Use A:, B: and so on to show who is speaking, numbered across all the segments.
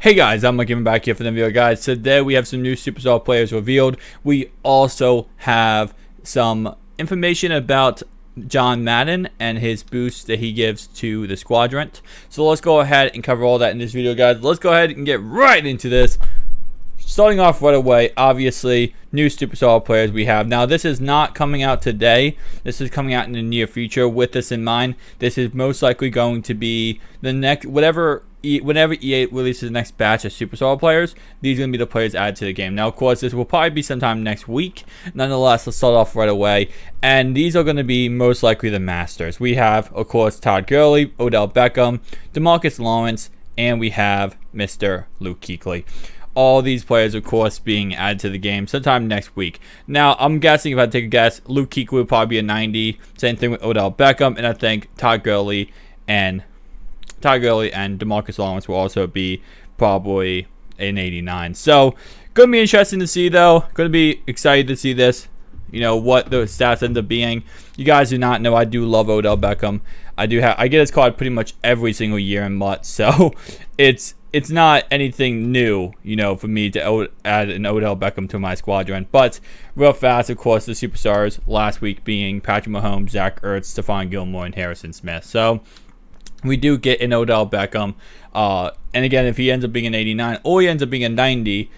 A: Hey guys, I'm giving back here for the video, guys. Today we have some new superstar players revealed. We also have some information about John Madden and his boost that he gives to the squadron. So let's go ahead and cover all that in this video, guys. Let's go ahead and get right into this. Starting off right away, obviously, new superstar players we have. Now, this is not coming out today. This is coming out in the near future. With this in mind, this is most likely going to be the next, whenever EA releases the next batch of superstar players, these are going to be the players added to the game. Now, of course, this will probably be sometime next week. Nonetheless, let's start off right away. And these are going to be most likely the masters. We have, of course, Todd Gurley, Odell Beckham, DeMarcus Lawrence, and we have Mr. Luke Kuechly. All these players, of course, being added to the game sometime next week. Now, I'm guessing, if I take a guess, Luke Kuechly will probably be a 90. Same thing with Odell Beckham, and I think Todd Gurley and DeMarcus Lawrence will also be probably an 89. So, going to be interesting to see, though. Going to be excited to see this. You know, what the stats end up being. You guys do not know, I do love Odell Beckham. I get his card pretty much every single year in MUT. So, it's not anything new, you know, for me to add an Odell Beckham to my squadron. But real fast, of course, the superstars last week being Patrick Mahomes, Zach Ertz, Stephon Gilmore, and Harrison Smith. So we do get an Odell Beckham. And again, if he ends up being an 89 or he ends up being a 90,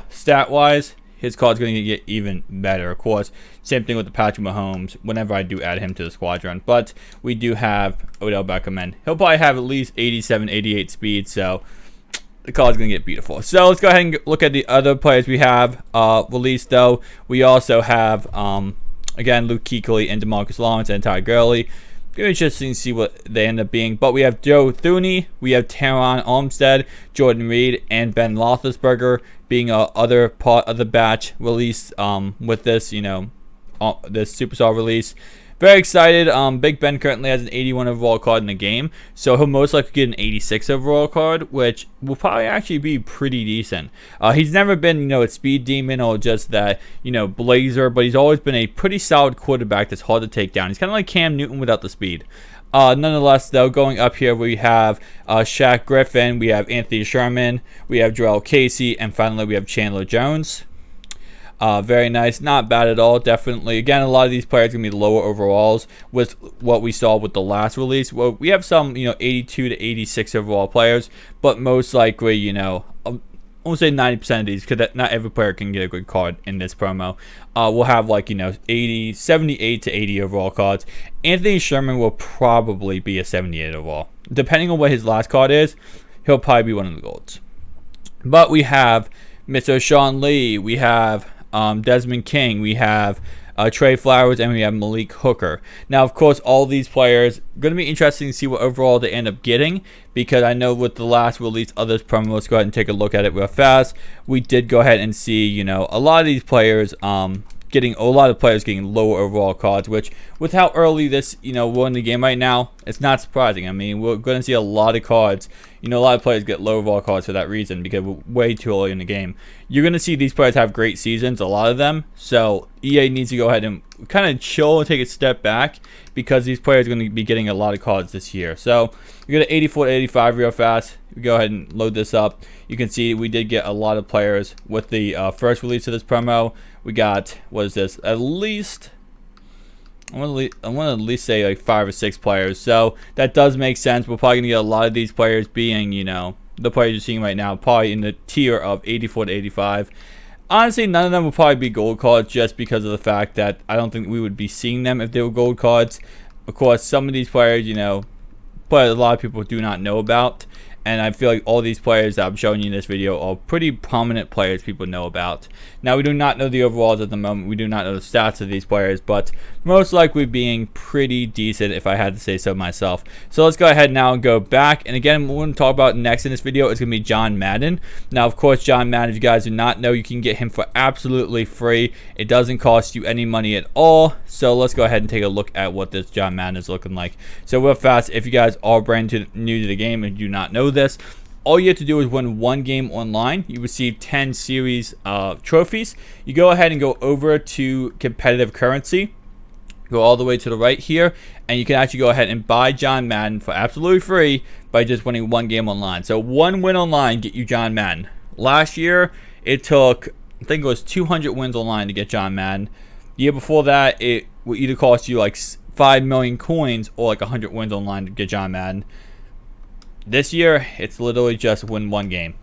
A: stat-wise, his card's going to get even better. Of course, same thing with the Patrick Mahomes whenever I do add him to the squadron. But we do have Odell Beckham, and he'll probably have at least 87, 88 speed. So the card's going to get beautiful. So let's go ahead and look at the other players we have released, though. We also have, again, Luke Kuechly and DeMarcus Lawrence and Todd Gurley. It's going to be interesting to see what they end up being. But we have Joe Thuney, we have Teron Armstead, Jordan Reed, and Ben Roethlisberger being other part of the batch release with this, you know, this superstar release. Very excited. Big Ben currently has an 81 overall card in the game, so he'll most likely get an 86 overall card, which will probably actually be pretty decent. He's never been, you know, a speed demon or just that, you know, blazer, but he's always been a pretty solid quarterback that's hard to take down. He's kind of like Cam Newton without the speed. Nonetheless, though, going up here, we have Shaq Griffin, we have Anthony Sherman, we have Joel Casey, and finally we have Chandler Jones. Very nice, not bad at all. Definitely, again, a lot of these players are gonna be lower overalls with what we saw with the last release. Well, we have some, you know, 82 to 86 overall players, but most likely, you know, I won't say 90% of these, because not every player can get a good card in this promo. We'll have, like, you know, 78 to 80 overall cards. Anthony Sherman will probably be a 78 overall. Depending on what his last card is, he'll probably be one of the golds. But we have Mr. Sean Lee, we have Desmond King, we have Trey Flowers, and we have Malik Hooker. Now, of course, all these players going to be interesting to see what overall they end up getting, because I know with the last release of this promo, let's go ahead and take a look at it real fast. We did go ahead and see, you know, a lot of these players getting lower overall cards, which with how early this, you know, we're in the game right now, it's not surprising. I mean, we're going to see a lot of cards. You know, a lot of players get low overall cards for that reason, because we're way too early in the game. You're going to see these players have great seasons, a lot of them. So EA needs to go ahead and kind of chill and take a step back, because these players are going to be getting a lot of cards this year. So we got an 84 to 85 real fast. We go ahead and load this up. You can see we did get a lot of players with the first release of this promo. We got, what is this? At least, I want to at least say like 5 or 6 players. So that does make sense. We're probably going to get a lot of these players being, you know, the players you're seeing right now, probably in the tier of 84 to 85. Honestly, none of them will probably be gold cards, just because of the fact that I don't think we would be seeing them if they were gold cards. Of course, some of these players, you know, but a lot of people do not know about. And I feel like all these players that I'm showing you in this video are pretty prominent players people know about. Now, we do not know the overalls at the moment. We do not know the stats of these players, but most likely being pretty decent, if I had to say so myself. So let's go ahead now and go back. And again, what we're going to talk about next in this video is going to be John Madden. Now, of course, John Madden, if you guys do not know, you can get him for absolutely free. It doesn't cost you any money at all. So let's go ahead and take a look at what this John Madden is looking like. So real fast, if you guys are brand new to the game and do not know this, all you have to do is win one game online. You receive 10 series trophies. You go ahead and go over to competitive currency. Go all the way to the right here, and you can actually go ahead and buy John Madden for absolutely free by just winning one game online. So one win online get you John Madden. Last year, it took, I think it was 200 wins online to get John Madden. The year before that, it would either cost you like 5 million coins or like 100 wins online to get John Madden. This year, it's literally just win one game.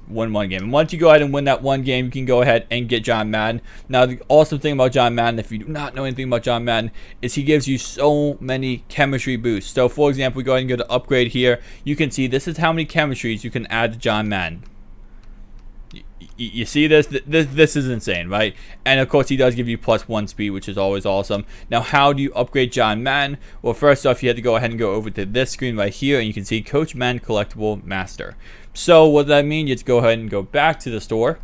A: Win one game. And once you go ahead and win that one game, you can go ahead and get John Madden. Now, the awesome thing about John Madden, if you do not know anything about John Madden, is he gives you so many chemistry boosts. So, for example, we go ahead and go to upgrade here. You can see this is how many chemistries you can add to John Madden. You see this? This is insane, right? And of course, he does give you +1 speed, which is always awesome. Now, how do you upgrade John Madden? Well, first off, you have to go ahead and go over to this screen right here, and you can see Coach Madden Collectible Master. So what does that mean? You have to go ahead and go back to the store.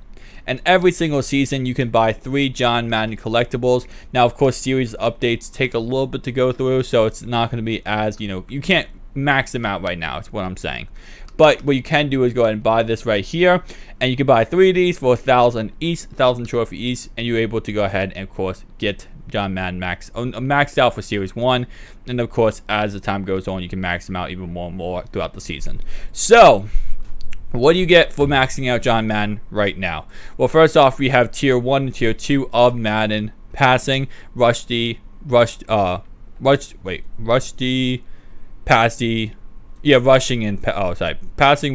A: And every single season, you can buy 3 John Madden collectibles. Now, of course, series updates take a little bit to go through, so it's not going to be as, you can't max them out right now. It's what I'm saying. But what you can do is go ahead and buy this right here, and you can buy 3 of these for 1,000 each, 1,000 trophy each, and you're able to go ahead and, of course, get John Madden maxed out for Series 1. And, of course, as the time goes on, you can max them out even more and more throughout the season. So, what do you get for maxing out John Madden right now? Well, first off, we have Tier 1 and Tier 2 of Madden. Passing, passing,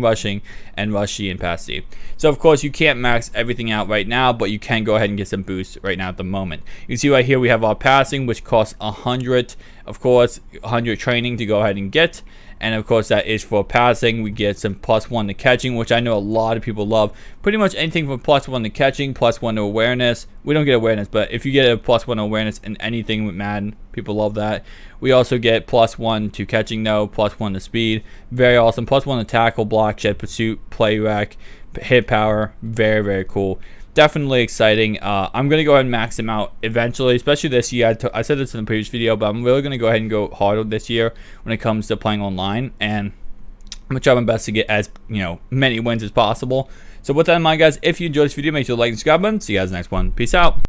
A: rushing, and rushy and passy. So of course you can't max everything out right now, but you can go ahead and get some boosts right now at the moment. You can see right here we have our passing, which costs 100, of course, 100 training to go ahead and get. And of course that is for passing. We get some +1 to catching, which I know a lot of people love. Pretty much anything from +1 to catching, +1 to awareness. We don't get awareness, but if you get a +1 awareness in anything with Madden, people love that. We also get +1 to catching, though, +1 to speed. Very awesome. +1 to tackle, block, shed, pursuit, play rec, hit power. Very, very cool. Definitely exciting. I'm going to go ahead and max them out eventually, especially this year. I said this in the previous video, but I'm really going to go ahead and go harder this year when it comes to playing online. And I'm going to try my best to get as many wins as possible. So with that in mind, guys, if you enjoyed this video, make sure to like and subscribe button. See you guys in the next one. Peace out.